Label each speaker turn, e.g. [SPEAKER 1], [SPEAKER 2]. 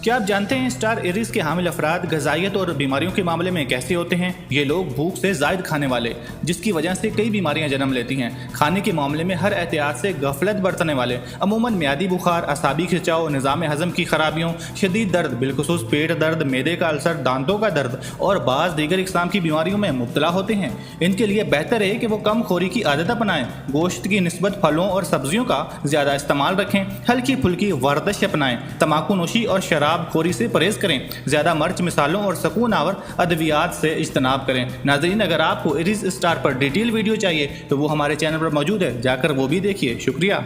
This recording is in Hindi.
[SPEAKER 1] क्या आप जानते हैं स्टार एरीज के हामिल अफराद ग़िज़ाइयत और बीमारियों के मामले में कैसे होते हैं? ये लोग भूख से ज़ायद खाने वाले, जिसकी वजह से कई बीमारियां जन्म लेती हैं। खाने के मामले में हर एहतियात से गफलत बरतने वाले, अमूमन म्यादी बुखार, असाबी खिंचाव, निज़ाम हज़म की खराबियों, शदीद दर्द बिलखुसूस पेट दर्द, मैदे का अल्सर, दांतों का दर्द और बाज़ दीगर इक़साम की बीमारियों में मुब्तला होते हैं। इनके लिए बेहतर है कि वो कम खोरी की आदत अपनाएं, गोश्त की निस्बत फलों और सब्जियों का ज़्यादा इस्तेमाल रखें, हल्की फुल्की वर्जिश अपनाएं, तम्बाकू नोशी और शराब खोरी से परहेज करें, ज़्यादा मर्च मिसालों और सकून आवर अद्वियात से इज्तनाब करें। नाज़रीन, अगर आपको एरीज स्टार पर डिटेल वीडियो चाहिए तो वो हमारे चैनल पर मौजूद है, जाकर वो भी देखिए। शुक्रिया।